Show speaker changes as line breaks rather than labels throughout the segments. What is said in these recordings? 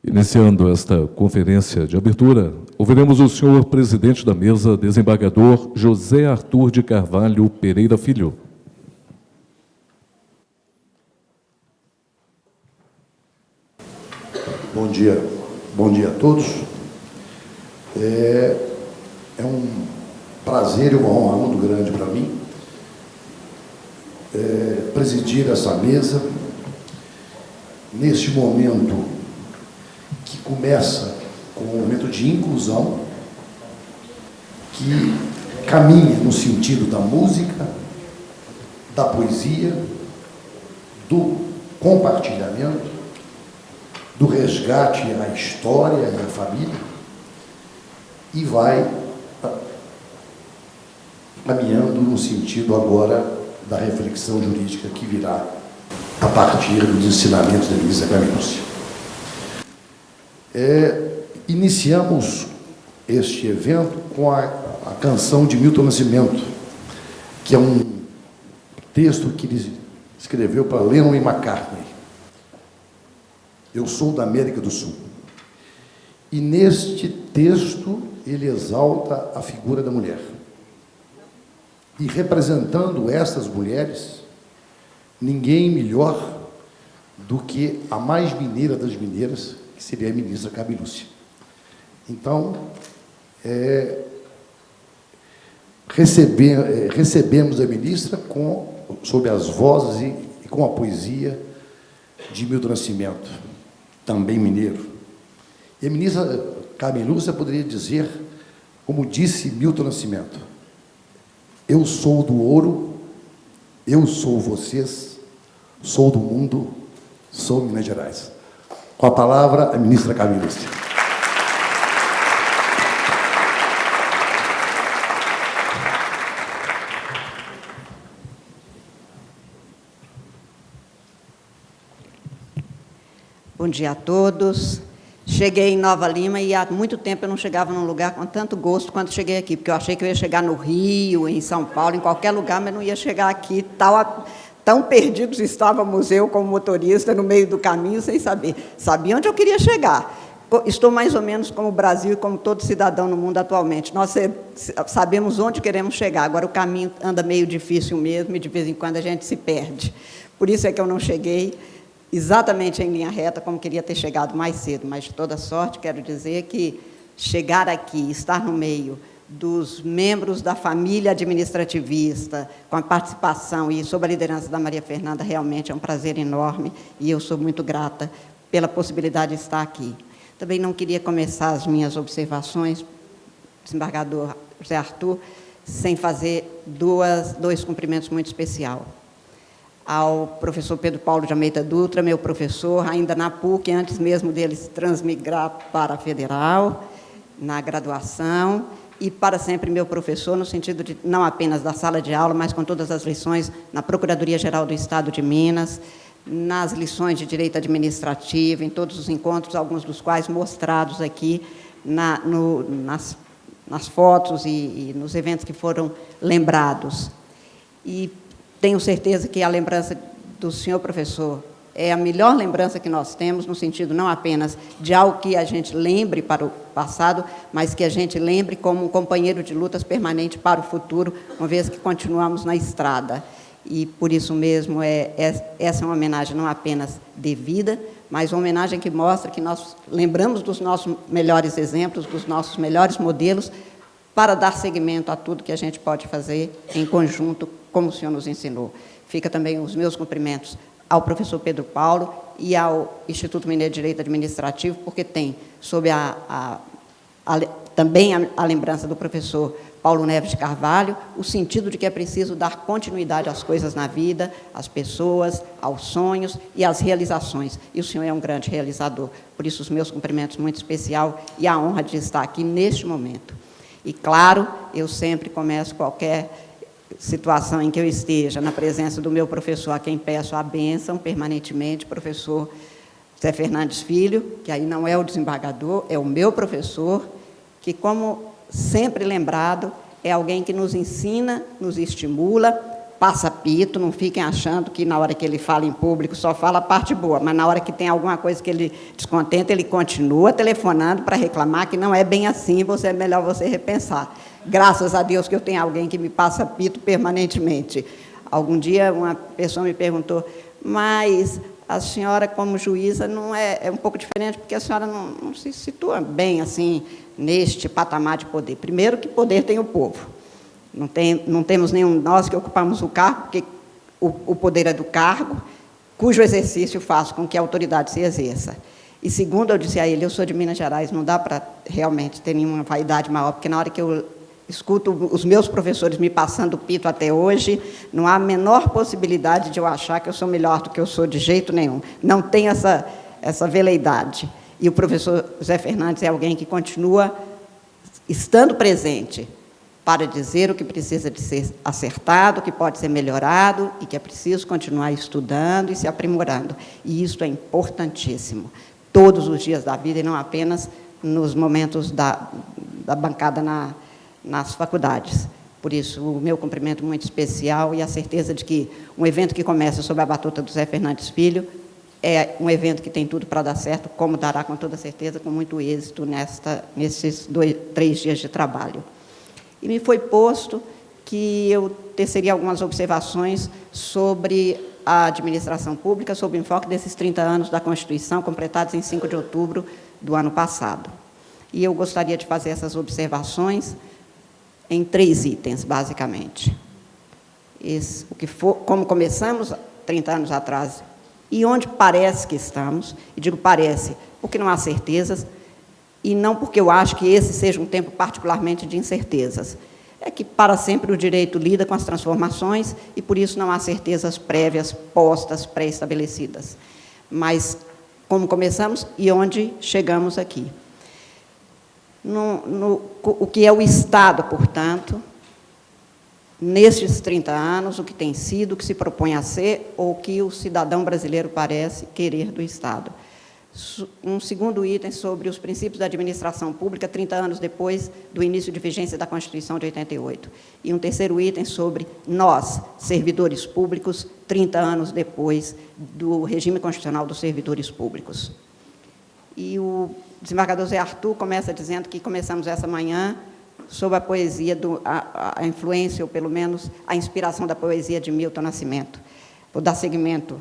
Iniciando esta conferência de abertura, ouviremos o senhor presidente da mesa, desembargador José Arthur de Carvalho Pereira Filho.
Bom dia a todos. É um prazer e uma honra muito grande para mim presidir essa mesa neste momento que começa com um momento de inclusão, que caminha no sentido da música, da poesia, do compartilhamento, do resgate à história e à família, e vai caminhando no sentido agora da reflexão jurídica que virá a partir dos ensinamentos da ministra Carmen Lúcia. Iniciamos este evento com a canção de Milton Nascimento, que é um texto que ele escreveu para Lennon e McCartney. Eu sou da América do Sul. E neste texto ele exalta a figura da mulher. E representando estas mulheres, ninguém melhor do que a mais mineira das mineiras, que seria a ministra Carmen Lúcia. Então, recebemos a ministra sob as vozes e com a poesia de Milton Nascimento, também mineiro. E a ministra Carmen Lúcia poderia dizer, como disse Milton Nascimento: eu sou do ouro, eu sou vocês, sou do mundo, sou Minas Gerais. Com a palavra, a ministra Carmen Lúcia.
Bom dia a todos. Cheguei em Nova Lima e há muito tempo eu não chegava num lugar com tanto gosto quanto cheguei aqui, porque eu achei que eu ia chegar no Rio, em São Paulo, em qualquer lugar, mas não ia chegar aqui. Tão perdidos estávamos eu como motorista no meio do caminho, sem saber. Sabia onde eu queria chegar. Estou mais ou menos como o Brasil e como todo cidadão no mundo atualmente. Nós sabemos onde queremos chegar. Agora o caminho anda meio difícil mesmo e de vez em quando a gente se perde. Por isso é que eu não cheguei exatamente em linha reta, como queria ter chegado mais cedo, mas de toda sorte quero dizer que chegar aqui, estar no meio dos membros da família administrativista, com a participação e sob a liderança da Maria Fernanda, realmente é um prazer enorme e eu sou muito grata pela possibilidade de estar aqui. Também não queria começar as minhas observações, desembargador José Arthur, sem fazer dois cumprimentos muito especiais. Ao professor Pedro Paulo de Almeida Dutra, meu professor, ainda na PUC, antes mesmo dele se transmigrar para a Federal, na graduação, e para sempre meu professor, no sentido de não apenas da sala de aula, mas com todas as lições na Procuradoria-Geral do Estado de Minas, nas lições de Direito Administrativo, em todos os encontros, alguns dos quais mostrados aqui nas fotos e nos eventos que foram lembrados. E tenho certeza que a lembrança do senhor professor é a melhor lembrança que nós temos, no sentido não apenas de algo que a gente lembre para o passado, mas que a gente lembre como um companheiro de lutas permanente para o futuro, uma vez que continuamos na estrada. E, por isso mesmo, essa é uma homenagem não apenas devida, mas uma homenagem que mostra que nós lembramos dos nossos melhores exemplos, dos nossos melhores modelos, para dar seguimento a tudo que a gente pode fazer em conjunto, como o senhor nos ensinou. Fica também os meus cumprimentos ao professor Pedro Paulo e ao Instituto Mineiro de Direito Administrativo, porque tem, sob também a lembrança do professor Paulo Neves de Carvalho, o sentido de que é preciso dar continuidade às coisas na vida, às pessoas, aos sonhos e às realizações. E o senhor é um grande realizador. Por isso, os meus cumprimentos muito especial e a honra de estar aqui neste momento. E, claro, eu sempre começo qualquer situação em que eu esteja na presença do meu professor, a quem peço a bênção permanentemente, professor Zé Fernandes Filho, que aí não é o desembargador, é o meu professor, que, como sempre lembrado, é alguém que nos ensina, nos estimula, passa pito, não fiquem achando que na hora que ele fala em público só fala a parte boa, mas na hora que tem alguma coisa que ele descontenta, ele continua telefonando para reclamar que não é bem assim, é melhor você repensar. Graças a Deus que eu tenho alguém que me passa pito permanentemente. Algum dia uma pessoa me perguntou, mas a senhora como juíza não é um pouco diferente, porque a senhora não se situa bem assim neste patamar de poder. Primeiro que poder tem o povo. Não temos nenhum nós que ocupamos o cargo, porque o poder é do cargo, cujo exercício faz com que a autoridade se exerça. E segundo, eu disse a ele, eu sou de Minas Gerais, não dá para realmente ter nenhuma vaidade maior, porque na hora que eu escuto os meus professores me passando pito até hoje, não há a menor possibilidade de eu achar que eu sou melhor do que eu sou de jeito nenhum. Não tem essa veleidade. E o professor Zé Fernandes é alguém que continua estando presente para dizer o que precisa de ser acertado, o que pode ser melhorado e que é preciso continuar estudando e se aprimorando. E isso é importantíssimo, todos os dias da vida e não apenas nos momentos da bancada nas faculdades. Por isso, o meu cumprimento muito especial e a certeza de que um evento que começa sob a batuta do Zé Fernandes Filho é um evento que tem tudo para dar certo, como dará com toda certeza, com muito êxito nesses 3 dias de trabalho. E me foi posto que eu teceria algumas observações sobre a administração pública, sob o enfoque desses 30 anos da Constituição, completados em 5 de outubro do ano passado. E eu gostaria de fazer essas observações em 3 itens, basicamente. Como começamos 30 anos atrás, e onde parece que estamos, e digo parece, porque não há certezas, e não porque eu acho que esse seja um tempo particularmente de incertezas. É que, para sempre, o direito lida com as transformações e, por isso, não há certezas prévias, postas, pré-estabelecidas. Mas, como começamos e onde chegamos aqui. O que é o Estado, portanto, nestes 30 anos, o que tem sido, o que se propõe a ser, ou o que o cidadão brasileiro parece querer do Estado. Um segundo item sobre os princípios da administração pública, 30 anos depois do início de vigência da Constituição de 88. E um terceiro item sobre nós, servidores públicos, 30 anos depois do regime constitucional dos servidores públicos. E o desembargador Zé Arthur começa dizendo que começamos essa manhã sob a poesia, a influência, ou pelo menos a inspiração da poesia de Milton Nascimento. Vou dar seguimento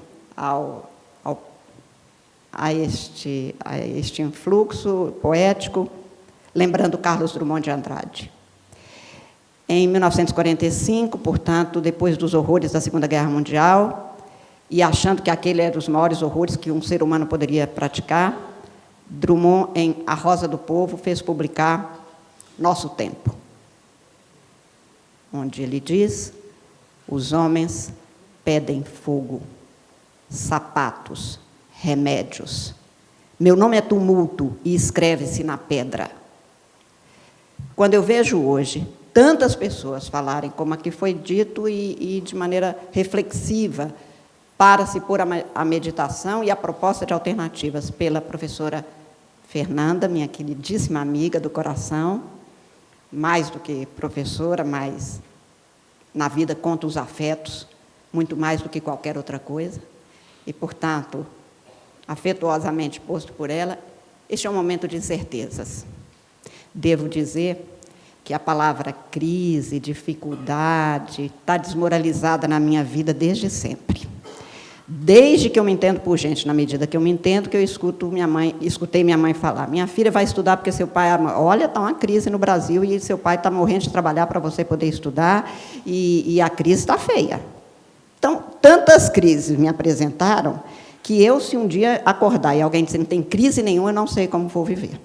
a este influxo poético, lembrando Carlos Drummond de Andrade. Em 1945, portanto, depois dos horrores da Segunda Guerra Mundial, e achando que aquele era os maiores horrores que um ser humano poderia praticar, Drummond, em A Rosa do Povo, fez publicar Nosso Tempo, onde ele diz: os homens pedem fogo, sapatos, remédios. Meu nome é tumulto e escreve-se na pedra. Quando eu vejo hoje tantas pessoas falarem, como aqui foi dito, e de maneira reflexiva, para se pôr a meditação e a proposta de alternativas pela professora Fernanda, minha queridíssima amiga do coração, mais do que professora, mas na vida conta os afetos, muito mais do que qualquer outra coisa, e, portanto, afetuosamente posto por ela, este é um momento de incertezas. Devo dizer que a palavra crise, dificuldade, está desmoralizada na minha vida desde sempre. Desde que eu me entendo por gente, na medida que eu me entendo, que eu escutei minha mãe falar: minha filha vai estudar porque seu pai... Olha, está uma crise no Brasil e seu pai está morrendo de trabalhar para você poder estudar, e a crise está feia. Então, tantas crises me apresentaram que eu, se um dia acordar e alguém disser não tem crise nenhuma, eu não sei como vou viver.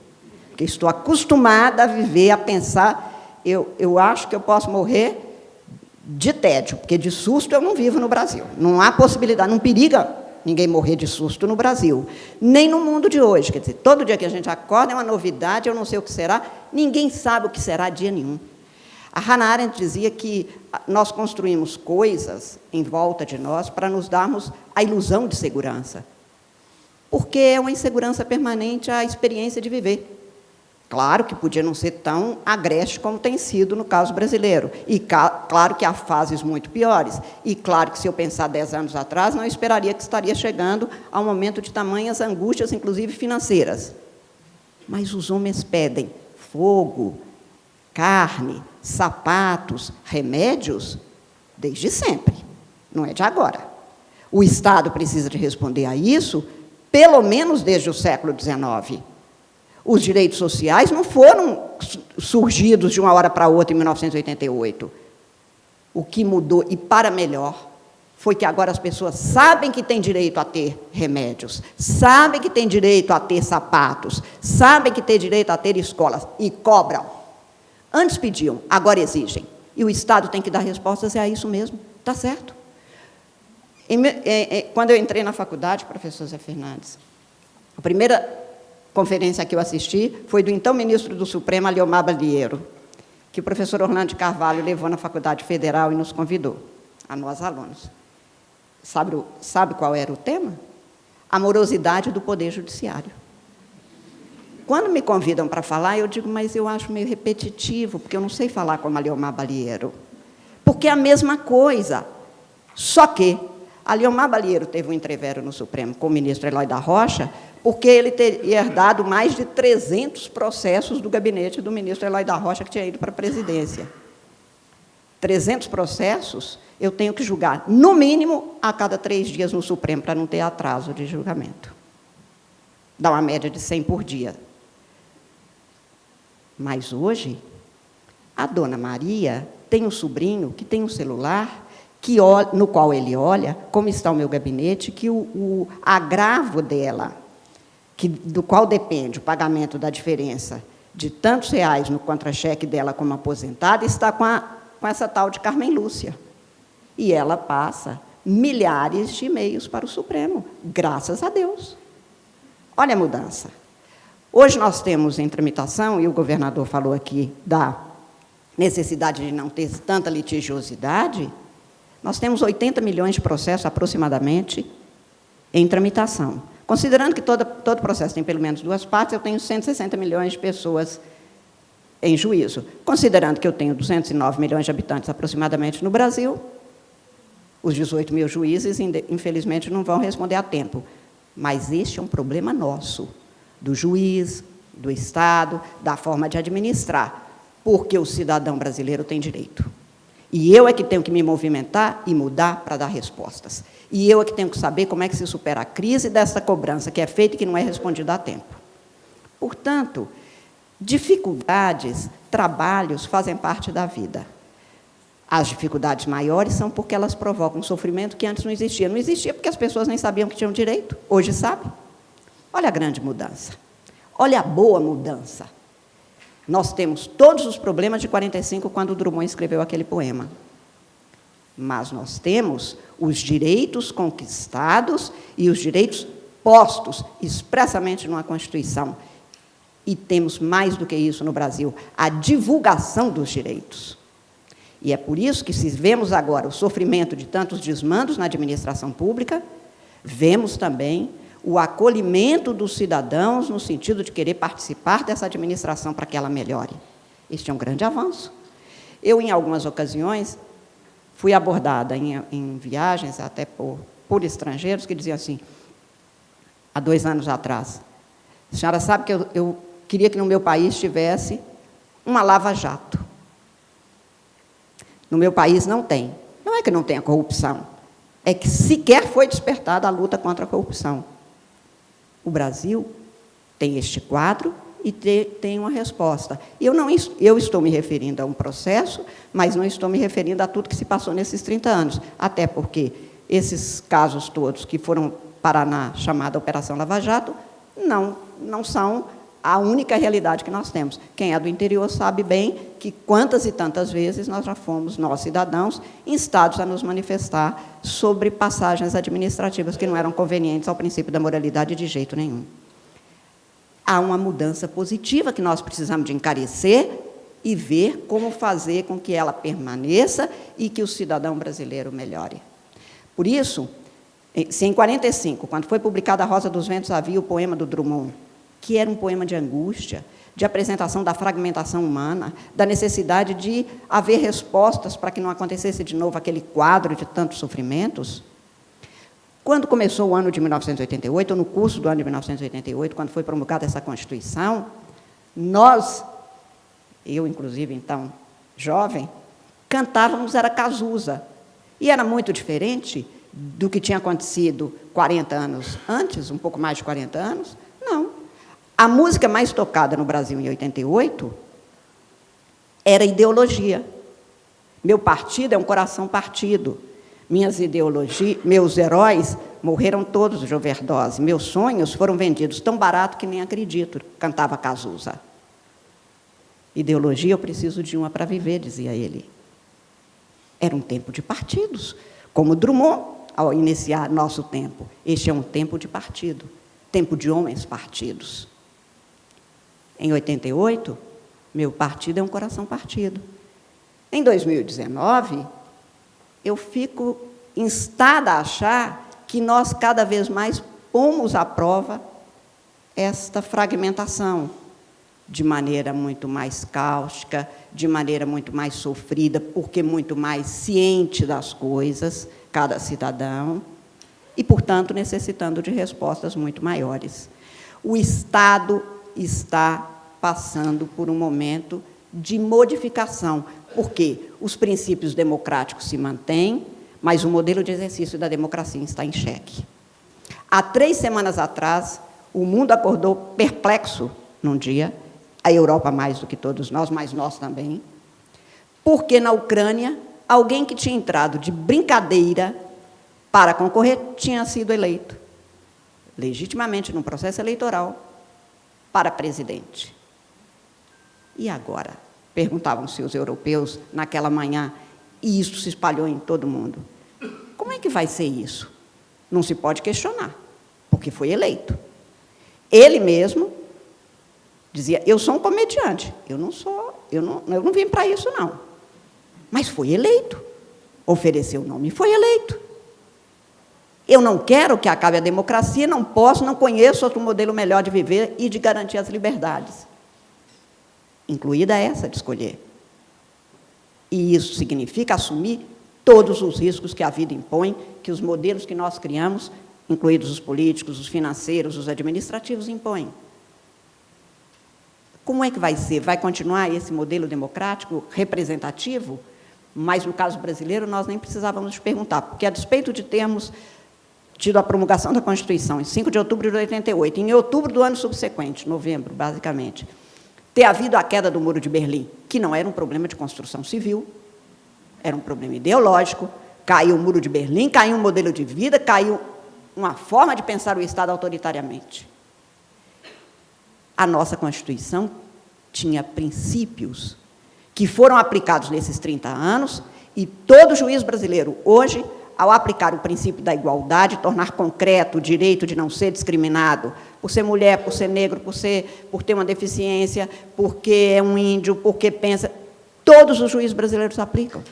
Porque estou acostumada a viver, a pensar, eu acho que eu posso morrer de tédio, porque de susto eu não vivo no Brasil. Não há possibilidade, não periga ninguém morrer de susto no Brasil, nem no mundo de hoje. Quer dizer, todo dia que a gente acorda é uma novidade, eu não sei o que será, ninguém sabe o que será dia nenhum. A Hannah Arendt dizia que nós construímos coisas em volta de nós para nos darmos a ilusão de segurança, porque é uma insegurança permanente a experiência de viver. Claro que podia não ser tão agreste como tem sido no caso brasileiro. E claro que há fases muito piores. E claro que, se eu pensar 10 anos atrás, não esperaria que estaria chegando a um momento de tamanhas angústias, inclusive financeiras. Mas os homens pedem fogo, carne, sapatos, remédios, desde sempre. Não é de agora. O Estado precisa de responder a isso, pelo menos desde o século XIX. Os direitos sociais não foram surgidos de uma hora para outra em 1988. O que mudou, e para melhor, foi que agora as pessoas sabem que têm direito a ter remédios, sabem que têm direito a ter sapatos, sabem que têm direito a ter escolas, e cobram. Antes pediam, agora exigem. E o Estado tem que dar respostas, é isso mesmo, está certo. Quando eu entrei na faculdade, professor Zé Fernandes, a primeira conferência que eu assisti foi do então ministro do Supremo, Aliomar Balieiro, que o professor Orlando de Carvalho levou na Faculdade Federal e nos convidou, a nós alunos. Sabe qual era o tema? A morosidade do Poder Judiciário. Quando me convidam para falar, eu digo, mas eu acho meio repetitivo, porque eu não sei falar como Aliomar Balieiro. Porque é a mesma coisa. Só que Aliomar Balieiro teve um entrevero no Supremo com o ministro Eloy da Rocha, porque ele teria herdado mais de 300 processos do gabinete do ministro Eloy da Rocha, que tinha ido para a presidência. 300 processos, eu tenho que julgar, no mínimo, a cada 3 dias no Supremo, para não ter atraso de julgamento. Dá uma média de 100 por dia. Mas hoje, a dona Maria tem um sobrinho que tem um celular, no qual ele olha como está o meu gabinete, que o agravo dela, do qual depende o pagamento da diferença de tantos reais no contra-cheque dela como aposentada, está com essa tal de Carmen Lúcia. E ela passa milhares de e-mails para o Supremo, graças a Deus. Olha a mudança. Hoje nós temos em tramitação, e o governador falou aqui da necessidade de não ter tanta litigiosidade, nós temos 80 milhões de processos, aproximadamente, em tramitação. Considerando que todo processo tem pelo menos 2 partes, eu tenho 160 milhões de pessoas em juízo. Considerando que eu tenho 209 milhões de habitantes, aproximadamente, no Brasil, os 18 mil juízes, infelizmente, não vão responder a tempo. Mas este é um problema nosso, do juiz, do Estado, da forma de administrar, porque o cidadão brasileiro tem direito. E eu é que tenho que me movimentar e mudar para dar respostas. E eu é que tenho que saber como é que se supera a crise dessa cobrança que é feita e que não é respondida a tempo. Portanto, dificuldades, trabalhos fazem parte da vida. As dificuldades maiores são porque elas provocam um sofrimento que antes não existia. Não existia porque as pessoas nem sabiam que tinham direito. Hoje sabem. Olha a grande mudança. Olha a boa mudança. Nós temos todos os problemas de 45, quando o Drummond escreveu aquele poema. Mas nós temos os direitos conquistados e os direitos postos expressamente numa Constituição. E temos mais do que isso no Brasil, a divulgação dos direitos. E é por isso que, se vemos agora o sofrimento de tantos desmandos na administração pública, vemos também o acolhimento dos cidadãos no sentido de querer participar dessa administração para que ela melhore. Este é um grande avanço. Eu, em algumas ocasiões, fui abordada em viagens, até por estrangeiros, que diziam assim, há 2 anos atrás, a senhora sabe que eu queria que no meu país tivesse uma lava-jato. No meu país não tem. Não é que não tenha corrupção, é que sequer foi despertada a luta contra a corrupção. O Brasil tem este quadro e tem uma resposta. Eu estou me referindo a um processo, mas não estou me referindo a tudo que se passou nesses 30 anos, até porque esses casos todos que foram parar na chamada Operação Lava Jato não são a única realidade que nós temos. Quem é do interior sabe bem que quantas e tantas vezes nós já fomos, nós cidadãos, instados a nos manifestar sobre passagens administrativas que não eram convenientes ao princípio da moralidade de jeito nenhum. Há uma mudança positiva que nós precisamos de encarecer e ver como fazer com que ela permaneça e que o cidadão brasileiro melhore. Por isso, se em 45, quando foi publicada A Rosa dos Ventos, havia o poema do Drummond, que era um poema de angústia, de apresentação da fragmentação humana, da necessidade de haver respostas para que não acontecesse de novo aquele quadro de tantos sofrimentos. Quando começou o ano de 1988, ou no curso do ano de 1988, quando foi promulgada essa Constituição, nós, eu inclusive então jovem, cantávamos era Cazuza. E era muito diferente do que tinha acontecido 40 anos antes, um pouco mais de 40 anos. Não. A música mais tocada no Brasil em 88 era ideologia. Meu partido é um coração partido. Minhas ideologias, meus heróis morreram todos de overdose. Meus sonhos foram vendidos tão barato que nem acredito, cantava Cazuza. Ideologia, eu preciso de uma para viver, dizia ele. Era um tempo de partidos, como Drummond, ao iniciar nosso tempo. Este é um tempo de partido, tempo de homens partidos. Em 88, meu partido é um coração partido. Em 2019, eu fico instada a achar que nós cada vez mais pomos à prova esta fragmentação, de maneira muito mais cáustica, de maneira muito mais sofrida, porque muito mais ciente das coisas, cada cidadão, e, portanto, necessitando de respostas muito maiores. O Estado está passando por um momento de modificação, porque os princípios democráticos se mantêm, mas o modelo de exercício da democracia está em xeque. Há 3 semanas atrás, o mundo acordou perplexo num dia, a Europa mais do que todos nós, mas nós também, porque na Ucrânia, alguém que tinha entrado de brincadeira para concorrer tinha sido eleito, legitimamente, num processo eleitoral, para presidente. E agora? Perguntavam-se os europeus naquela manhã, e isso se espalhou em todo o mundo. Como é que vai ser isso? Não se pode questionar, porque foi eleito. Ele mesmo dizia, eu sou um comediante, eu não vim para isso, não. Mas foi eleito, ofereceu o nome e foi eleito. Eu não quero que acabe a democracia, não posso, não conheço outro modelo melhor de viver e de garantir as liberdades, incluída essa de escolher. E isso significa assumir todos os riscos que a vida impõe, que os modelos que nós criamos, incluídos os políticos, os financeiros, os administrativos, impõem. Como é que vai ser? Vai continuar esse modelo democrático representativo? Mas, no caso brasileiro, nós nem precisávamos nos perguntar, porque, a despeito de termos tido a promulgação da Constituição em 5 de outubro de 88, em outubro do ano subsequente, novembro, basicamente, ter havido a queda do Muro de Berlim, que não era um problema de construção civil, era um problema ideológico, caiu o Muro de Berlim, caiu um modelo de vida, caiu uma forma de pensar o Estado autoritariamente. A nossa Constituição tinha princípios que foram aplicados nesses 30 anos, e todo juiz brasileiro, hoje, ao aplicar o princípio da igualdade, tornar concreto o direito de não ser discriminado por ser mulher, por ser negro, por ter uma deficiência, porque é um índio, porque pensa, todos os juízes brasileiros aplicam.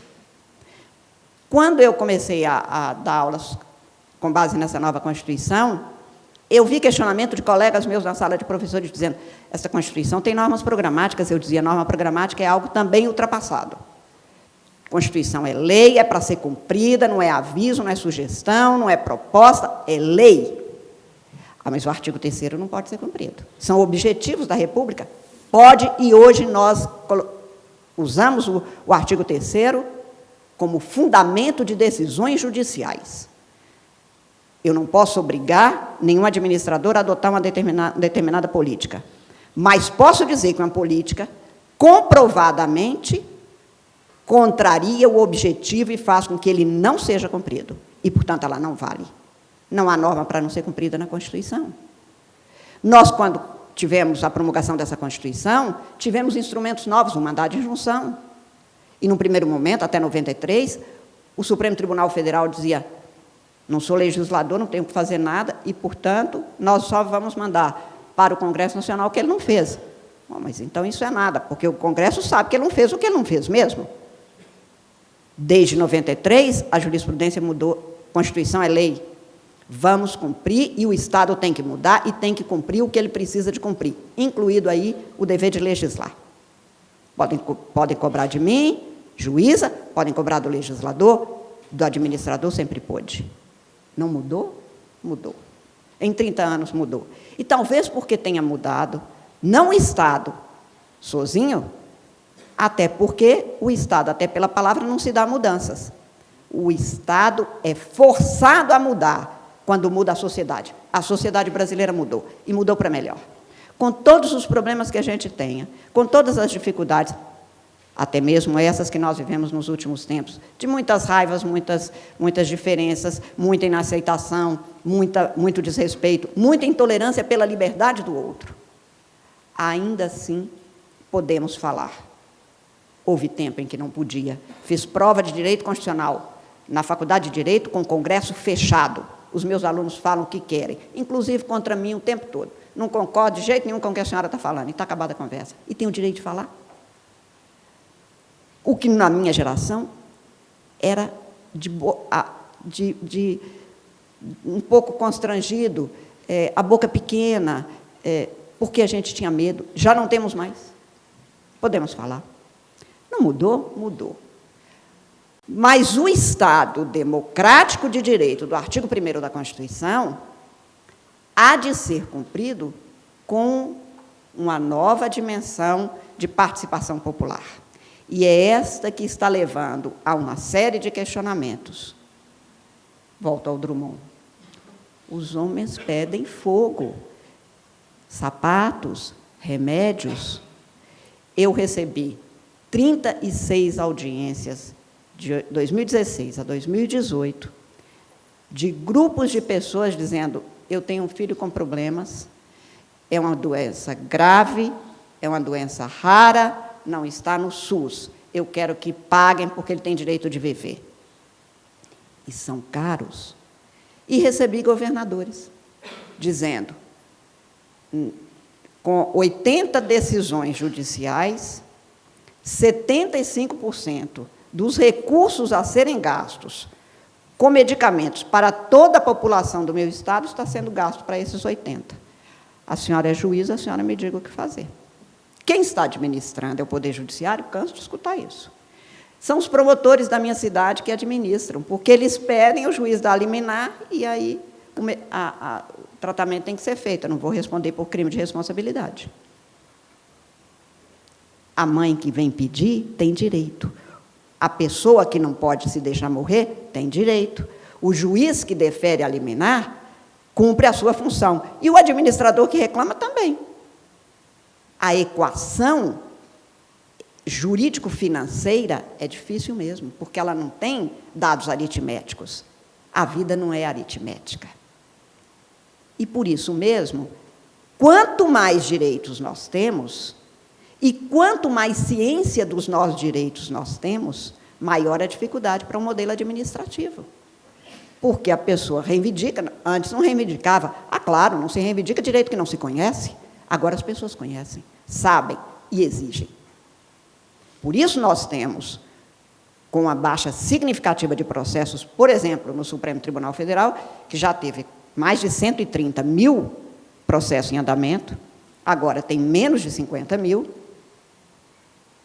Quando eu comecei a dar aulas com base nessa nova Constituição, eu vi questionamento de colegas meus na sala de professores dizendo, essa Constituição tem normas programáticas. Eu dizia, norma programática é algo também ultrapassado. Constituição é lei, é para ser cumprida, não é aviso, não é sugestão, não é proposta, é lei. Mas o artigo 3º não pode ser cumprido. São objetivos da República? Pode, e hoje nós usamos o artigo 3º como fundamento de decisões judiciais. Eu não posso obrigar nenhum administrador a adotar uma determinada política, mas posso dizer que uma política comprovadamente contraria o objetivo e faz com que ele não seja cumprido. E, portanto, ela não vale. Não há norma para não ser cumprida na Constituição. Nós, quando tivemos a promulgação dessa Constituição, tivemos instrumentos novos, um mandado de injunção. E, num primeiro momento, até 93, o Supremo Tribunal Federal dizia, não sou legislador, não tenho que fazer nada, e, portanto, nós só vamos mandar para o Congresso Nacional o que ele não fez. Bom, mas então isso é nada, porque o Congresso sabe que ele não fez o que ele não fez mesmo. Desde 93, a jurisprudência mudou, Constituição é lei. Vamos cumprir, e o Estado tem que mudar e tem que cumprir o que ele precisa de cumprir, incluído aí o dever de legislar. Podem cobrar de mim, juíza, podem cobrar do legislador, do administrador, sempre pôde. Não mudou? Mudou. Em 30 anos mudou. E talvez porque tenha mudado, não o Estado sozinho, até porque o Estado, até pela palavra, não se dá mudanças. O Estado é forçado a mudar quando muda a sociedade. A sociedade brasileira mudou, e mudou para melhor. Com todos os problemas que a gente tenha, com todas as dificuldades, até mesmo essas que nós vivemos nos últimos tempos, de muitas raivas, muitas diferenças, muita inaceitação, muito desrespeito, muita intolerância pela liberdade do outro. Ainda assim, podemos falar. Houve tempo em que não podia. Fiz prova de Direito Constitucional na Faculdade de Direito com o Congresso fechado. Os meus alunos falam o que querem, inclusive contra mim o tempo todo. Não concordo de jeito nenhum com o que a senhora está falando, e está acabada a conversa. E tem o direito de falar. O que, na minha geração, era um pouco constrangido, a boca pequena, porque a gente tinha medo. Já não temos mais. Podemos falar. Não mudou? Mudou. Mas o Estado democrático de direito do artigo 1º da Constituição há de ser cumprido com uma nova dimensão de participação popular. E é esta que está levando a uma série de questionamentos. Volto ao Drummond. Os homens pedem fogo, sapatos, remédios. Eu recebi 36 audiências de 2016 a 2018, de grupos de pessoas dizendo: eu tenho um filho com problemas, é uma doença grave, é uma doença rara, não está no SUS, eu quero que paguem porque ele tem direito de viver. E são caros. E recebi governadores dizendo, com 80 decisões judiciais, 75% dos recursos a serem gastos com medicamentos para toda a população do meu estado está sendo gasto para esses 80. A senhora é juíza, a senhora me diga o que fazer. Quem está administrando é o Poder Judiciário? Canso de escutar isso. São os promotores da minha cidade que administram, porque eles pedem, o juiz dá liminar, e aí o tratamento tem que ser feito. Eu não vou responder por crime de responsabilidade. A mãe que vem pedir tem direito. A pessoa que não pode se deixar morrer tem direito. O juiz que defere a liminar cumpre a sua função. E o administrador que reclama também. A equação jurídico-financeira é difícil mesmo, porque ela não tem dados aritméticos. A vida não é aritmética. E, por isso mesmo, quanto mais direitos nós temos, e quanto mais ciência dos nossos direitos nós temos, maior a dificuldade para o modelo administrativo. Porque a pessoa reivindica, antes não reivindicava. Ah, claro, não se reivindica direito que não se conhece. Agora as pessoas conhecem, sabem e exigem. Por isso nós temos, com a baixa significativa de processos, por exemplo, no Supremo Tribunal Federal, que já teve mais de 130 mil processos em andamento, agora tem menos de 50 mil,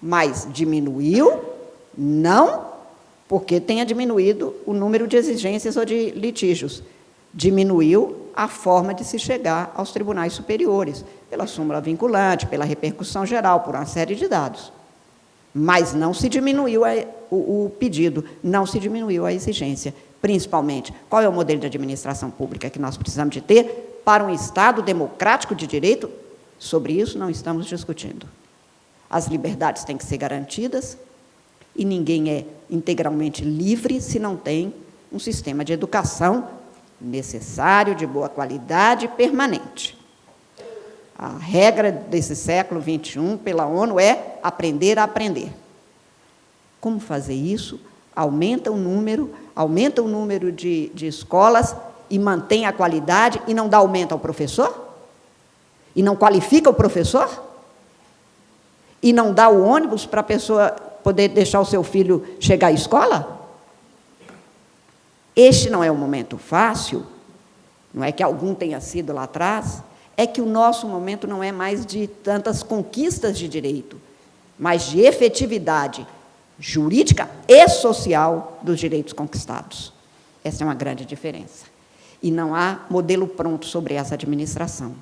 mas diminuiu, não porque tenha diminuído o número de exigências ou de litígios, diminuiu a forma de se chegar aos tribunais superiores, pela súmula vinculante, pela repercussão geral, por uma série de dados. Mas não se diminuiu o pedido, não se diminuiu a exigência. Principalmente, qual é o modelo de administração pública que nós precisamos de ter para um Estado democrático de direito? Sobre isso não estamos discutindo. As liberdades têm que ser garantidas e ninguém é integralmente livre se não tem um sistema de educação necessário, de boa qualidade, permanente. A regra desse século XXI, pela ONU, é aprender a aprender. Como fazer isso? Aumenta o número de escolas e mantém a qualidade e não dá aumento ao professor? E não qualifica o professor? E não dá o ônibus para a pessoa poder deixar o seu filho chegar à escola? Este não é um momento fácil não é que algum tenha sido lá atrás, é que o nosso momento não é mais de tantas conquistas de direito, mas de efetividade jurídica e social dos direitos conquistados. Essa é uma grande diferença. E não há modelo pronto sobre essa administração.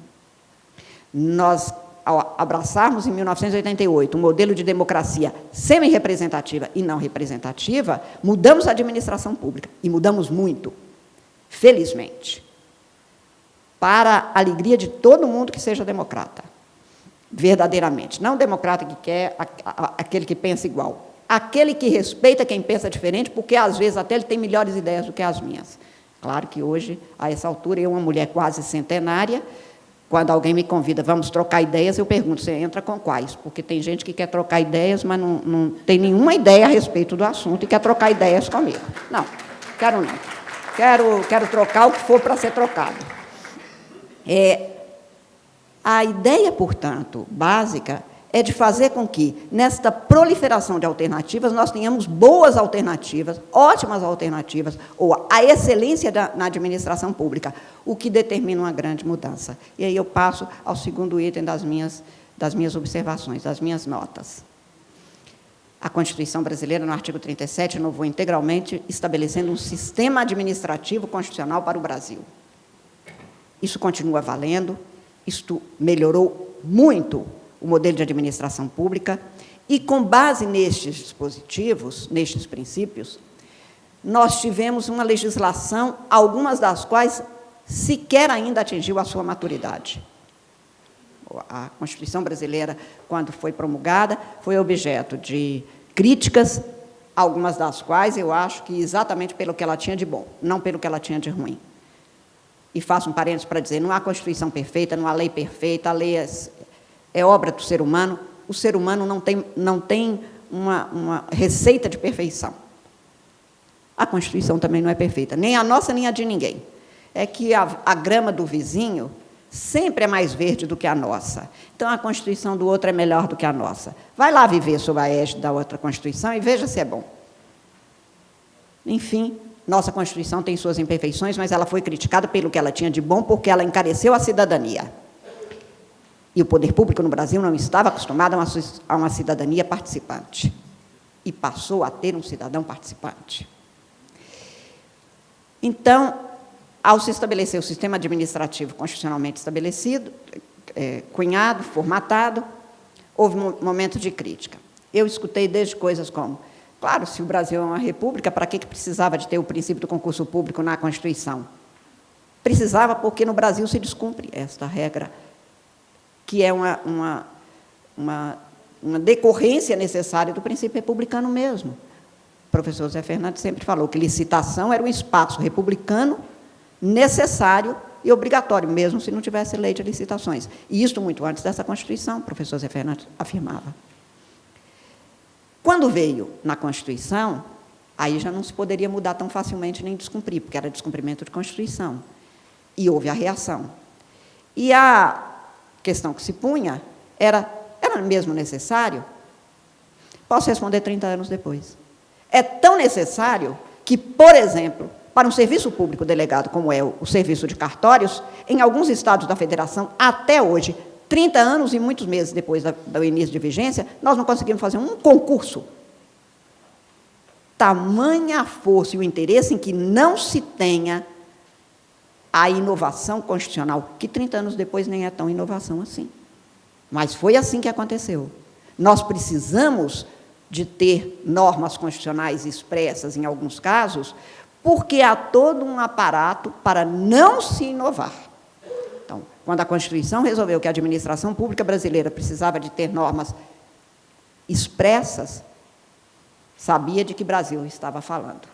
Nós, ao abraçarmos, em 1988, um modelo de democracia semi-representativa e não representativa, mudamos a administração pública, e mudamos muito, felizmente, para a alegria de todo mundo que seja democrata, verdadeiramente. Não democrata que quer aquele que pensa igual, aquele que respeita quem pensa diferente, porque, às vezes, até ele tem melhores ideias do que as minhas. Claro que hoje, a essa altura, eu, uma mulher quase centenária, quando alguém me convida, vamos trocar ideias, eu pergunto, você entra com quais? Porque tem gente que quer trocar ideias, mas não tem nenhuma ideia a respeito do assunto e quer trocar ideias comigo. Não, quero não. Quero trocar o que for para ser trocado. A ideia, portanto, básica, é de fazer com que, nesta proliferação de alternativas, nós tenhamos boas alternativas, ótimas alternativas, ou a excelência na administração pública, o que determina uma grande mudança. E aí eu passo ao segundo item das minhas observações, das minhas notas. A Constituição brasileira, no artigo 37, inovou integralmente, estabelecendo um sistema administrativo constitucional para o Brasil. Isso continua valendo, isto melhorou muito o modelo de administração pública, e, com base nestes dispositivos, nestes princípios, nós tivemos uma legislação, algumas das quais sequer ainda atingiu a sua maturidade. A Constituição brasileira, quando foi promulgada, foi objeto de críticas, algumas das quais eu acho que exatamente pelo que ela tinha de bom, não pelo que ela tinha de ruim. E faço um parênteses para dizer, não há Constituição perfeita, não há lei perfeita, a lei é obra do ser humano, o ser humano não tem uma receita de perfeição. A Constituição também não é perfeita, nem a nossa, nem a de ninguém. É que a grama do vizinho sempre é mais verde do que a nossa. Então, a Constituição do outro é melhor do que a nossa. Vai lá viver sob a égide da outra Constituição e veja se é bom. Enfim, nossa Constituição tem suas imperfeições, mas ela foi criticada pelo que ela tinha de bom, porque ela encareceu a cidadania. E o poder público no Brasil não estava acostumado a uma cidadania participante. E passou a ter um cidadão participante. Então, ao se estabelecer o sistema administrativo constitucionalmente estabelecido, cunhado, formatado, houve um momento de crítica. Eu escutei desde coisas como, claro, se o Brasil é uma república, para que precisava de ter o princípio do concurso público na Constituição? Precisava porque no Brasil se descumpre esta regra, que é uma decorrência necessária do princípio republicano mesmo. O professor Zé Fernandes sempre falou que licitação era um espaço republicano necessário e obrigatório, mesmo se não tivesse lei de licitações. E isto muito antes dessa Constituição, o professor Zé Fernandes afirmava. Quando veio na Constituição, aí já não se poderia mudar tão facilmente nem descumprir, porque era descumprimento de Constituição. E houve a reação. E a questão que se punha era mesmo necessário? Posso responder 30 anos depois. É tão necessário que, por exemplo, para um serviço público delegado, como é o serviço de cartórios, em alguns estados da federação, até hoje, 30 anos e muitos meses depois do início de vigência, nós não conseguimos fazer um concurso. Tamanha a força e o interesse em que não se tenha a inovação constitucional, que 30 anos depois nem é tão inovação assim. Mas foi assim que aconteceu. Nós precisamos de ter normas constitucionais expressas, em alguns casos, porque há todo um aparato para não se inovar. Então, quando a Constituição resolveu que a administração pública brasileira precisava de ter normas expressas, sabia de que Brasil estava falando.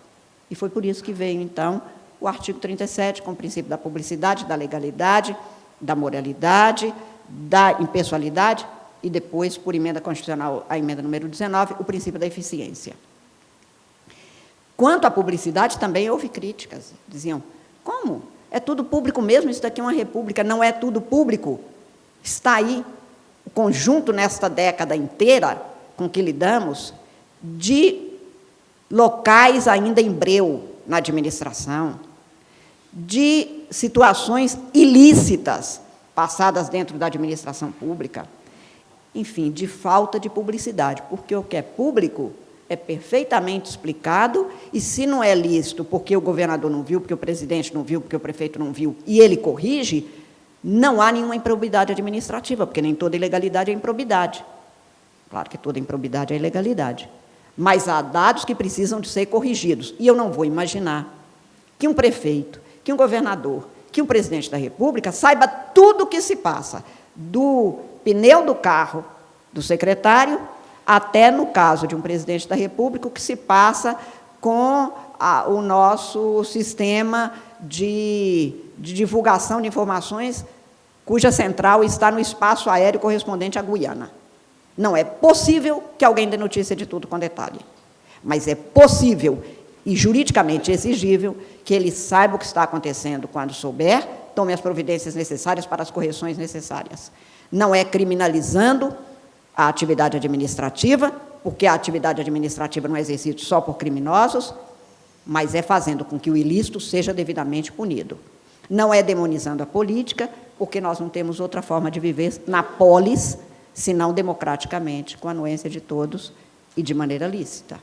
E foi por isso que veio, então, o artigo 37, com o princípio da publicidade, da legalidade, da moralidade, da impessoalidade, e depois, por emenda constitucional, a emenda número 19, o princípio da eficiência. Quanto à publicidade, também houve críticas. Diziam, como? É tudo público mesmo? Isso daqui é uma república, não é tudo público? Está aí o conjunto, nesta década inteira, com que lidamos, de locais ainda em breu na administração, de situações ilícitas passadas dentro da administração pública, enfim, de falta de publicidade, porque o que é público é perfeitamente explicado, e se não é lícito porque o governador não viu, porque o presidente não viu, porque o prefeito não viu, e ele corrige, não há nenhuma improbidade administrativa, porque nem toda ilegalidade é improbidade. Claro que toda improbidade é ilegalidade. Mas há dados que precisam de ser corrigidos. E eu não vou imaginar que um prefeito, que um governador, que um presidente da República saiba tudo o que se passa, do pneu do carro do secretário, até, no caso de um presidente da República, o que se passa com o nosso sistema de divulgação de informações, cuja central está no espaço aéreo correspondente à Guiana. Não é possível que alguém dê notícia de tudo com detalhe, mas é possível e juridicamente exigível que ele saiba o que está acontecendo. Quando souber, tome as providências necessárias para as correções necessárias. Não é criminalizando a atividade administrativa, porque a atividade administrativa não é exercida só por criminosos, mas é fazendo com que o ilícito seja devidamente punido. Não é demonizando a política, porque nós não temos outra forma de viver na polis, senão democraticamente, com a anuência de todos e de maneira lícita.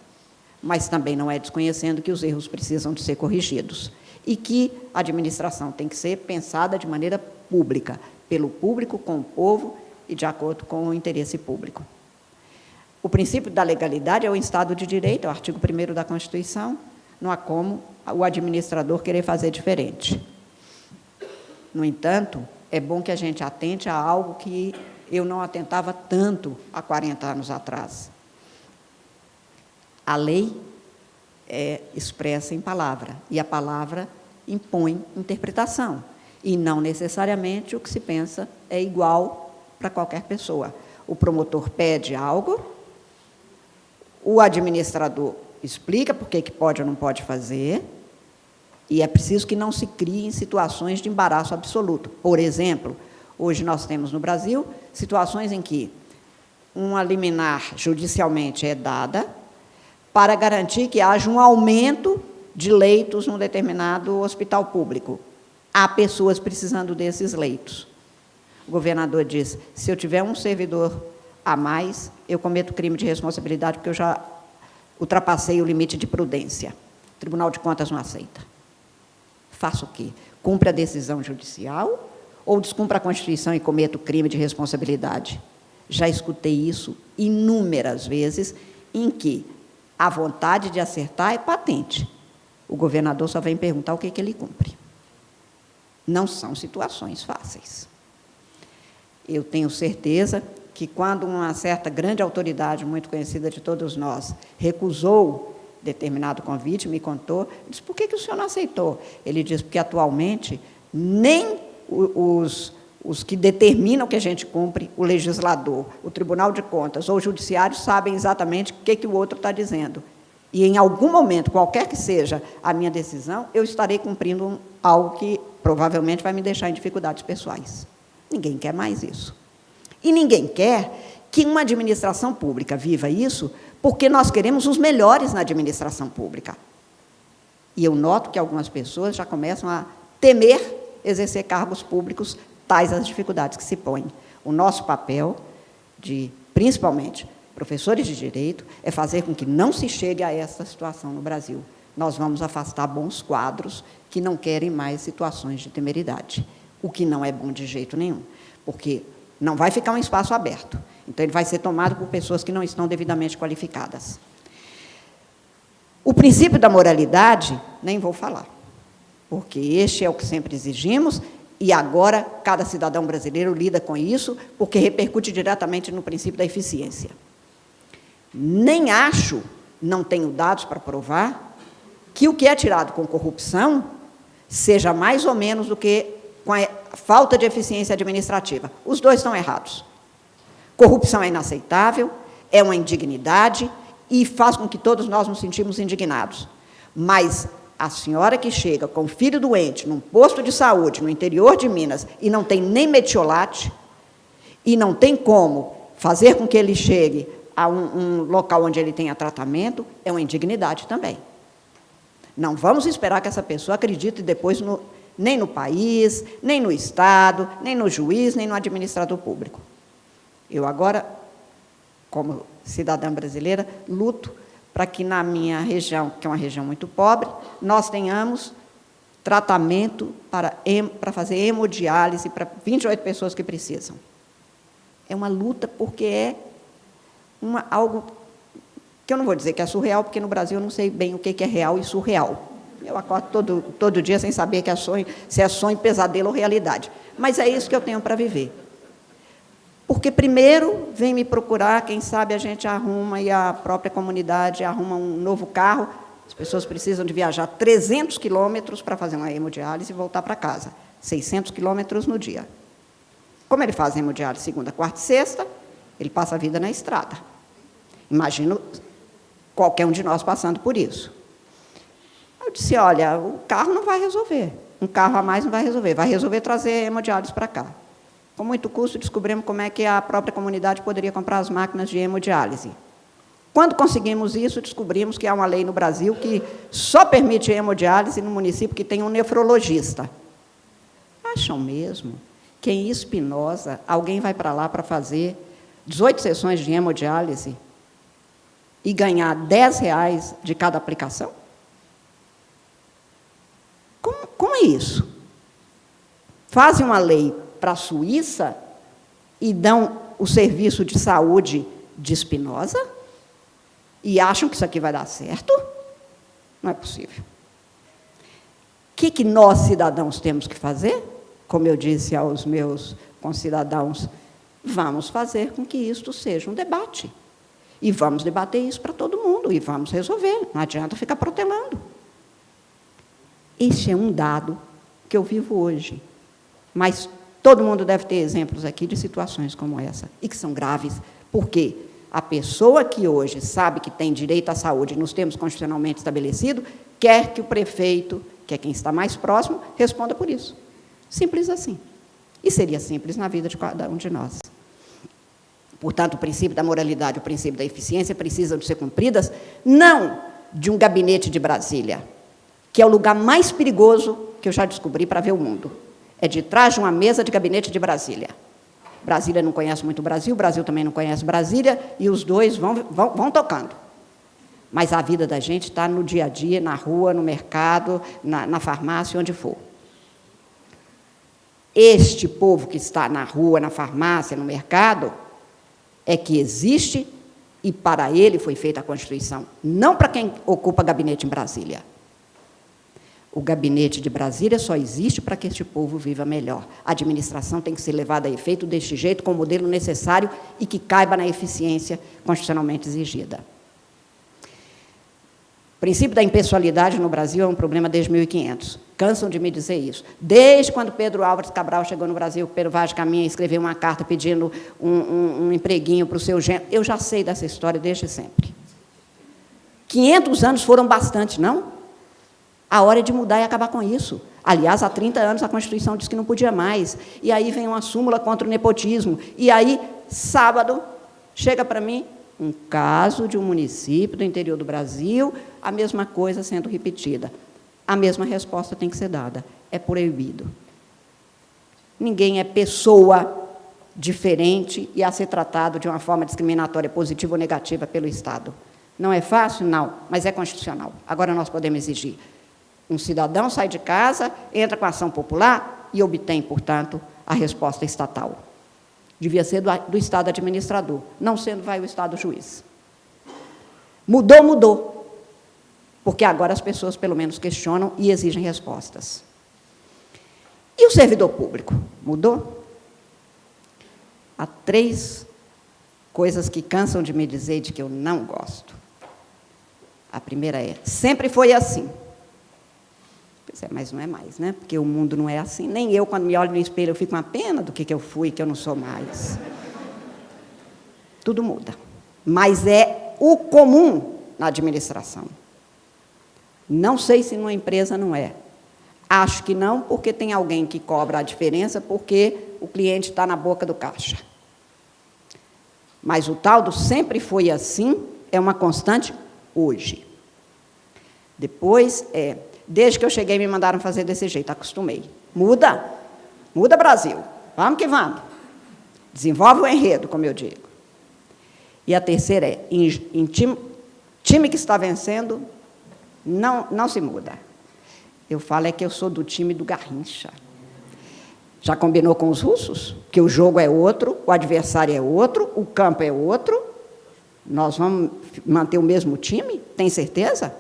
Mas também não é desconhecendo que os erros precisam de ser corrigidos e que a administração tem que ser pensada de maneira pública, pelo público, com o povo e de acordo com o interesse público. O princípio da legalidade é o Estado de Direito, é o artigo 1º da Constituição, não há como o administrador querer fazer diferente. No entanto, é bom que a gente atente a algo que eu não atentava tanto há 40 anos atrás. A lei é expressa em palavra, e a palavra impõe interpretação, e não necessariamente o que se pensa é igual para qualquer pessoa. O promotor pede algo, o administrador explica por que pode ou não pode fazer, e é preciso que não se criem situações de embaraço absoluto. Por exemplo, hoje nós temos no Brasil situações em que uma liminar judicialmente é dada para garantir que haja um aumento de leitos num determinado hospital público. Há pessoas precisando desses leitos. O governador diz, se eu tiver um servidor a mais, eu cometo crime de responsabilidade, porque eu já ultrapassei o limite de prudência. O Tribunal de Contas não aceita. Faça o quê? Cumpre a decisão judicial ou descumpra a Constituição e cometa o crime de responsabilidade? Já escutei isso inúmeras vezes, em que a vontade de acertar é patente. O governador só vem perguntar o que ele cumpre. Não são situações fáceis. Eu tenho certeza que, quando uma certa grande autoridade, muito conhecida de todos nós, recusou determinado convite, me contou, eu disse, por que o senhor não aceitou? Ele disse, porque, atualmente, nem os que determinam que a gente cumpre, o legislador, o Tribunal de Contas ou o Judiciário, sabem exatamente o que o outro está dizendo. E, em algum momento, qualquer que seja a minha decisão, eu estarei cumprindo algo que provavelmente vai me deixar em dificuldades pessoais. Ninguém quer mais isso. E ninguém quer que uma administração pública viva isso, porque nós queremos os melhores na administração pública. E eu noto que algumas pessoas já começam a temer exercer cargos públicos, tais as dificuldades que se põem. O nosso papel, principalmente, professores de direito, é fazer com que não se chegue a essa situação no Brasil. Nós vamos afastar bons quadros que não querem mais situações de temeridade, o que não é bom de jeito nenhum, porque não vai ficar um espaço aberto. Então, ele vai ser tomado por pessoas que não estão devidamente qualificadas. O princípio da moralidade, nem vou falar, porque este é o que sempre exigimos, e agora cada cidadão brasileiro lida com isso, porque repercute diretamente no princípio da eficiência. Nem acho, não tenho dados para provar, que o que é tirado com corrupção seja mais ou menos do que com a falta de eficiência administrativa. Os dois estão errados. Corrupção é inaceitável, é uma indignidade e faz com que todos nós nos sentimos indignados. Mas a senhora que chega com o filho doente num posto de saúde no interior de Minas e não tem nem metiolate e não tem como fazer com que ele chegue a um local onde ele tenha tratamento, é uma indignidade também. Não vamos esperar que essa pessoa acredite depois nem no país, nem no Estado, nem no juiz, nem no administrador público. Eu agora, como cidadã brasileira, luto para que na minha região, que é uma região muito pobre, nós tenhamos tratamento para fazer hemodiálise para 28 pessoas que precisam. É uma luta porque é algo que eu não vou dizer que é surreal, porque no Brasil eu não sei bem o que é real e surreal. Eu acordo todo dia sem saber que se é sonho, pesadelo ou realidade. Mas é isso que eu tenho para viver. Porque primeiro vem me procurar, quem sabe a gente arruma, e a própria comunidade arruma um novo carro. As pessoas precisam de viajar 300 quilômetros para fazer uma hemodiálise e voltar para casa. 600 quilômetros no dia. Como ele faz hemodiálise segunda, quarta e sexta, ele passa a vida na estrada. Imagino qualquer um de nós passando por isso. Eu disse, olha, o carro não vai resolver. Um carro a mais não vai resolver trazer hemodiálise para cá. Com muito custo, descobrimos como é que a própria comunidade poderia comprar as máquinas de hemodiálise. Quando conseguimos isso, descobrimos que há uma lei no Brasil que só permite hemodiálise no município que tem um nefrologista. Acham mesmo que em Espinosa alguém vai para lá para fazer 18 sessões de hemodiálise e ganhar R$10 de cada aplicação? Como é isso? Fazem uma lei para a Suíça e dão o serviço de saúde de Espinosa e acham que isso aqui vai dar certo? Não é possível. O que nós, cidadãos, temos que fazer? Como eu disse aos meus concidadãos, vamos fazer com que isto seja um debate. E vamos debater isso para todo mundo, e vamos resolver. Não adianta ficar protelando. Este é um dado que eu vivo hoje. Mas todo mundo deve ter exemplos aqui de situações como essa, e que são graves, porque a pessoa que hoje sabe que tem direito à saúde nos termos constitucionalmente estabelecidos, quer que o prefeito, que é quem está mais próximo, responda por isso. Simples assim. E seria simples na vida de cada um de nós. Portanto, o princípio da moralidade e o princípio da eficiência precisam de ser cumpridas, não de um gabinete de Brasília, que é o lugar mais perigoso que eu já descobri para ver o mundo. É de trás de uma mesa de gabinete de Brasília. Brasília não conhece muito o Brasil também não conhece Brasília, e os dois vão tocando. Mas a vida da gente está no dia a dia, na rua, no mercado, na farmácia, onde for. Este povo que está na rua, na farmácia, no mercado, é que existe, e para ele foi feita a Constituição, não para quem ocupa gabinete em Brasília. O gabinete de Brasília só existe para que este povo viva melhor. A administração tem que ser levada a efeito deste jeito, com o modelo necessário e que caiba na eficiência constitucionalmente exigida. O princípio da impessoalidade no Brasil é um problema desde 1500. Cansam de me dizer isso. Desde quando Pedro Álvares Cabral chegou no Brasil, Pedro Vaz de Caminha escreveu uma carta pedindo um empreguinho para o seu genro. Eu já sei dessa história desde sempre. 500 anos foram bastante, não? A hora é de mudar e acabar com isso. Aliás, há 30 anos a Constituição diz que não podia mais. E aí vem uma súmula contra o nepotismo. E aí, sábado, chega para mim um caso de um município do interior do Brasil, a mesma coisa sendo repetida. A mesma resposta tem que ser dada. É proibido. Ninguém é pessoa diferente e a ser tratado de uma forma discriminatória, positiva ou negativa, pelo Estado. Não é fácil? Não, mas é constitucional. Agora nós podemos exigir. Um cidadão sai de casa, entra com a ação popular e obtém, portanto, a resposta estatal. Devia ser do Estado administrador, não sendo, vai o Estado juiz. Mudou. Porque agora as pessoas, pelo menos, questionam e exigem respostas. E o servidor público? Mudou? Há 3 coisas que cansam de me dizer de que eu não gosto. A primeira é, sempre foi assim. Pois é, mas não é mais, né? Porque o mundo não é assim. Nem eu, quando me olho no espelho, eu fico com uma pena do que eu fui, que eu não sou mais. Tudo muda. Mas é o comum na administração. Não sei se numa empresa não é. Acho que não, porque tem alguém que cobra a diferença, porque o cliente está na boca do caixa. Mas o tal do sempre foi assim é uma constante hoje. Depois Desde que eu cheguei, me mandaram fazer desse jeito, acostumei. Muda, muda Brasil, vamos que vamos. Desenvolve o enredo, como eu digo. E a terceira é, em time que está vencendo, não se muda. Eu falo que eu sou do time do Garrincha. Já combinou com os russos? Que o jogo é outro, o adversário é outro, o campo é outro. Nós vamos manter o mesmo time? Tem certeza?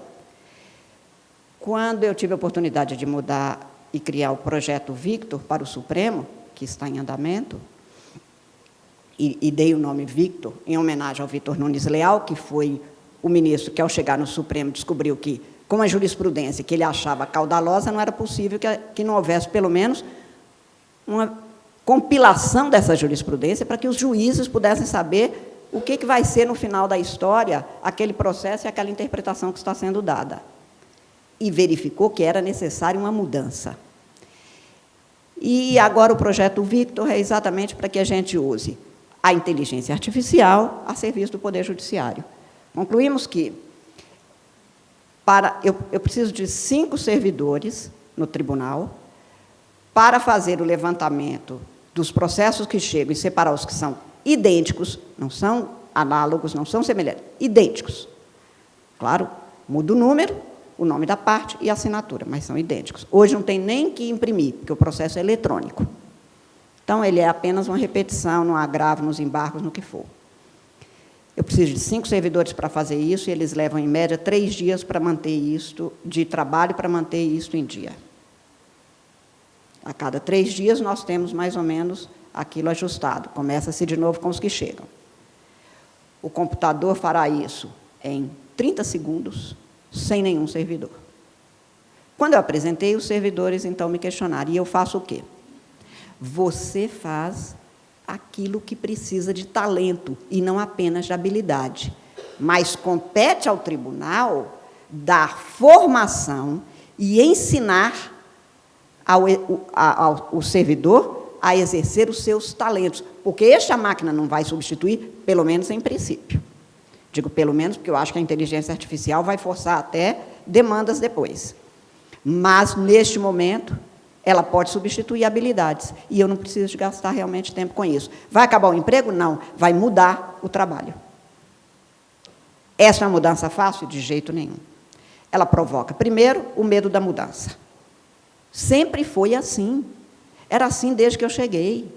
Quando eu tive a oportunidade de mudar e criar o projeto Victor para o Supremo, que está em andamento, e dei o nome Victor, em homenagem ao Vitor Nunes Leal, que foi o ministro que, ao chegar no Supremo, descobriu que, com a jurisprudência que ele achava caudalosa, não era possível que não houvesse, pelo menos, uma compilação dessa jurisprudência para que os juízes pudessem saber o que vai ser, no final da história, aquele processo e aquela interpretação que está sendo dada. E verificou que era necessária uma mudança. E agora o projeto Victor é exatamente para que a gente use a inteligência artificial a serviço do Poder Judiciário. Concluímos que eu preciso de 5 servidores no tribunal para fazer o levantamento dos processos que chegam e separar os que são idênticos, não são análogos, não são semelhantes, idênticos. Claro, muda o número, o nome da parte e a assinatura, mas são idênticos. Hoje não tem nem que imprimir, porque o processo é eletrônico. Então, ele é apenas uma repetição, no agravo, nos embargos, no que for. Eu preciso de 5 servidores para fazer isso, e eles levam, em média, 3 dias para manter isto, de trabalho para manter isto em dia. A cada 3 dias, nós temos, mais ou menos, aquilo ajustado. Começa-se de novo com os que chegam. O computador fará isso em 30 segundos, sem nenhum servidor. Quando eu apresentei, os servidores, então, me questionaram. E eu faço o quê? Você faz aquilo que precisa de talento, e não apenas de habilidade. Mas compete ao tribunal dar formação e ensinar ao servidor a exercer os seus talentos, porque esta máquina não vai substituir, pelo menos em princípio. Digo pelo menos porque eu acho que a inteligência artificial vai forçar até demandas depois. Mas, neste momento, ela pode substituir habilidades, e eu não preciso de gastar realmente tempo com isso. Vai acabar o emprego? Não, vai mudar o trabalho. Essa é uma mudança fácil? De jeito nenhum. Ela provoca, primeiro, o medo da mudança. Sempre foi assim. Era assim desde que eu cheguei.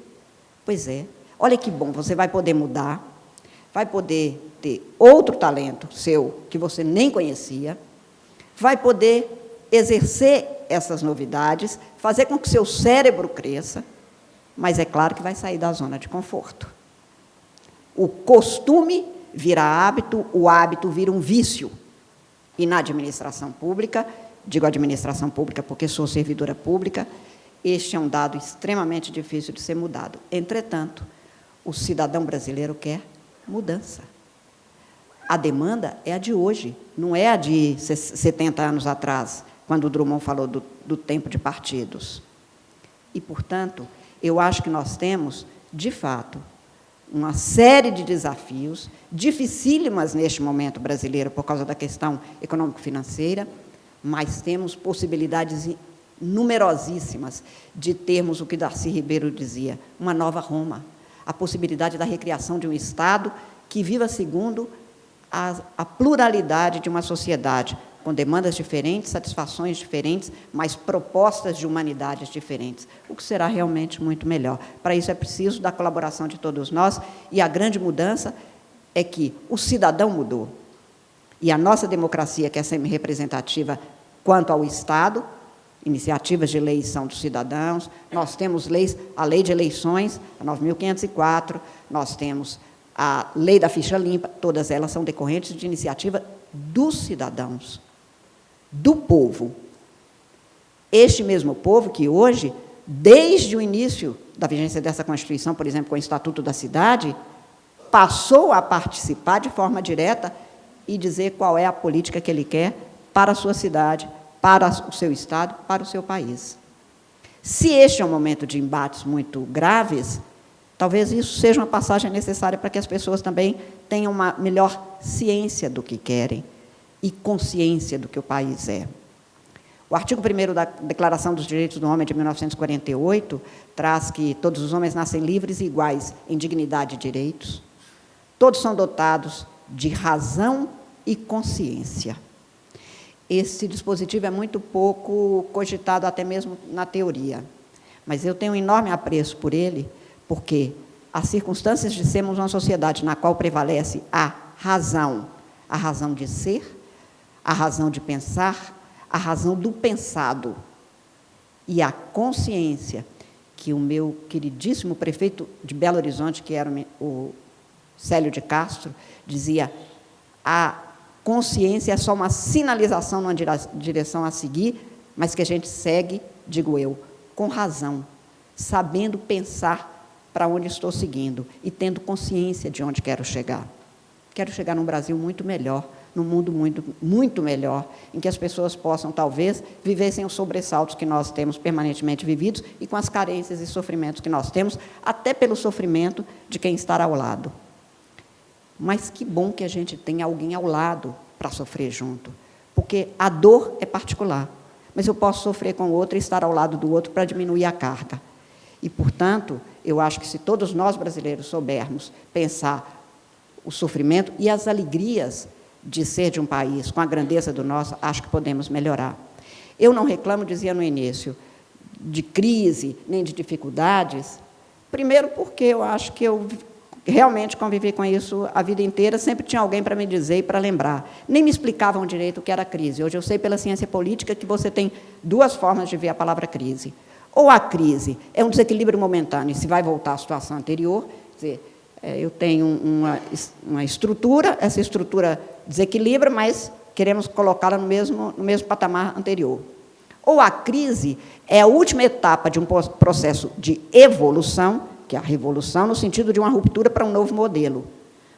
Pois é. Olha que bom, você vai poder mudar, vai poder ter outro talento seu que você nem conhecia, vai poder exercer essas novidades, fazer com que seu cérebro cresça, mas é claro que vai sair da zona de conforto. O costume vira hábito, o hábito vira um vício. E na administração pública, digo administração pública porque sou servidora pública, este é um dado extremamente difícil de ser mudado. Entretanto, o cidadão brasileiro quer mudança. A demanda é a de hoje, não é a de 70 anos atrás, quando o Drummond falou do tempo de partidos. E, portanto, eu acho que nós temos, de fato, uma série de desafios, dificílimas neste momento brasileiro, por causa da questão econômico-financeira, mas temos possibilidades numerosíssimas de termos o que Darcy Ribeiro dizia, uma nova Roma, a possibilidade da recriação de um Estado que viva segundo a pluralidade de uma sociedade, com demandas diferentes, satisfações diferentes, mas propostas de humanidades diferentes, o que será realmente muito melhor. Para isso é preciso da colaboração de todos nós, e a grande mudança é que o cidadão mudou. E a nossa democracia, que é semi-representativa quanto ao Estado, iniciativas de eleição dos cidadãos, nós temos leis, a lei de eleições, a 9.504, nós temos a lei da ficha limpa, todas elas são decorrentes de iniciativa dos cidadãos, do povo. Este mesmo povo que hoje, desde o início da vigência dessa Constituição, por exemplo, com o Estatuto da Cidade, passou a participar de forma direta e dizer qual é a política que ele quer para a sua cidade, para o seu Estado, para o seu país. Se este é um momento de embates muito graves, talvez isso seja uma passagem necessária para que as pessoas também tenham uma melhor ciência do que querem e consciência do que o país é. O artigo 1º da Declaração dos Direitos do Homem de 1948 traz que todos os homens nascem livres e iguais em dignidade e direitos. Todos são dotados de razão e consciência. Esse dispositivo é muito pouco cogitado até mesmo na teoria, mas eu tenho um enorme apreço por ele, porque as circunstâncias de sermos uma sociedade na qual prevalece a razão de ser, a razão de pensar, a razão do pensado e a consciência, que o meu queridíssimo prefeito de Belo Horizonte, que era o Célio de Castro, dizia: a consciência é só uma sinalização numa direção a seguir, mas que a gente segue, digo eu, com razão, sabendo pensar para onde estou seguindo e tendo consciência de onde quero chegar. Quero chegar num Brasil muito melhor, num mundo muito, muito melhor, em que as pessoas possam, talvez, viver sem os sobressaltos que nós temos permanentemente vividos e com as carências e sofrimentos que nós temos, até pelo sofrimento de quem está ao lado. Mas que bom que a gente tem alguém ao lado para sofrer junto, porque a dor é particular, mas eu posso sofrer com o outro e estar ao lado do outro para diminuir a carga. E, portanto, eu acho que se todos nós brasileiros soubermos pensar o sofrimento e as alegrias de ser de um país com a grandeza do nosso, acho que podemos melhorar. Eu não reclamo, dizia no início, de crise, nem de dificuldades, primeiro porque eu acho que eu realmente convivi com isso a vida inteira, sempre tinha alguém para me dizer e para lembrar. Nem me explicavam direito o que era crise. Hoje eu sei pela ciência política que você tem duas formas de ver a palavra crise. Ou a crise é um desequilíbrio momentâneo, e se vai voltar à situação anterior, quer dizer, eu tenho uma estrutura, essa estrutura desequilibra, mas queremos colocá-la no mesmo patamar anterior. Ou a crise é a última etapa de um processo de evolução, que é a revolução, no sentido de uma ruptura para um novo modelo.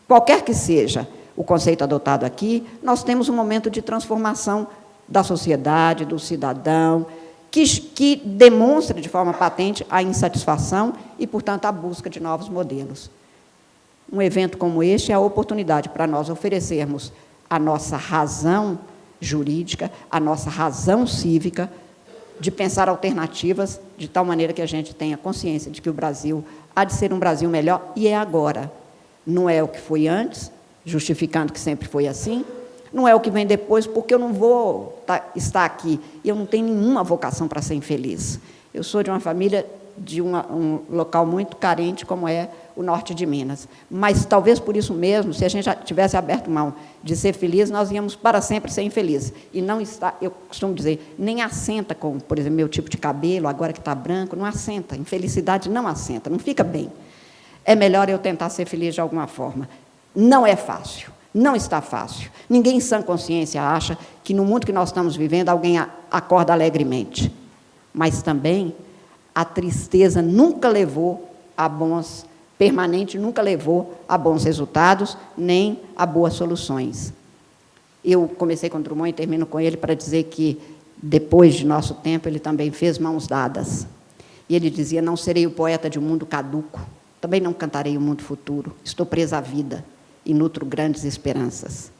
Qualquer que seja o conceito adotado aqui, nós temos um momento de transformação da sociedade, do cidadão, que demonstra de forma patente a insatisfação e, portanto, a busca de novos modelos. Um evento como este é a oportunidade para nós oferecermos a nossa razão jurídica, a nossa razão cívica, de pensar alternativas, de tal maneira que a gente tenha consciência de que o Brasil há de ser um Brasil melhor, e é agora. Não é o que foi antes, justificando que sempre foi assim, não é o que vem depois, porque eu não vou estar aqui, e eu não tenho nenhuma vocação para ser infeliz. Eu sou de uma família de um local muito carente, como é o norte de Minas. Mas, talvez por isso mesmo, se a gente já tivesse aberto mão de ser feliz, nós íamos para sempre ser infelizes. E não está, eu costumo dizer, nem assenta com, por exemplo, meu tipo de cabelo, agora que está branco, não assenta. Infelicidade não assenta, não fica bem. É melhor eu tentar ser feliz de alguma forma. Não é fácil. Não está fácil. Ninguém em sã consciência acha que, no mundo que nós estamos vivendo, alguém acorda alegremente. Mas também a tristeza nunca levou a bons, permanente, nunca levou a bons resultados, nem a boas soluções. Eu comecei com Drummond e termino com ele para dizer que, depois de nosso tempo, ele também fez Mãos Dadas. E ele dizia: não serei o poeta de um mundo caduco, também não cantarei o mundo futuro, estou presa à vida e nutro grandes esperanças.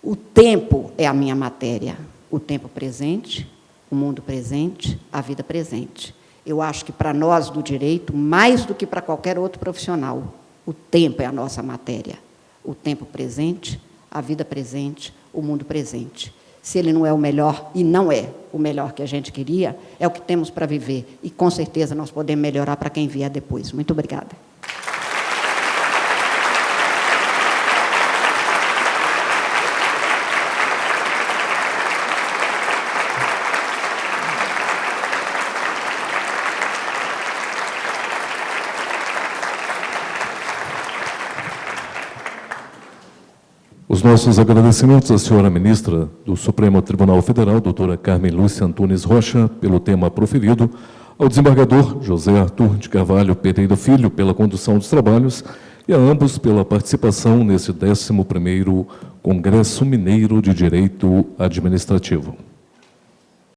O tempo é a minha matéria, o tempo presente, o mundo presente, a vida presente. Eu acho que, para nós do direito, mais do que para qualquer outro profissional, o tempo é a nossa matéria. O tempo presente, a vida presente, o mundo presente. Se ele não é o melhor, e não é o melhor que a gente queria, é o que temos para viver. E, com certeza, nós podemos melhorar para quem vier depois. Muito obrigada.
Os nossos agradecimentos à senhora ministra do Supremo Tribunal Federal, doutora Carmen Lúcia Antunes Rocha, pelo tema proferido, ao desembargador José Arthur de Carvalho Pereira Filho, pela condução dos trabalhos, e a ambos pela participação nesse 11º Congresso Mineiro de Direito Administrativo.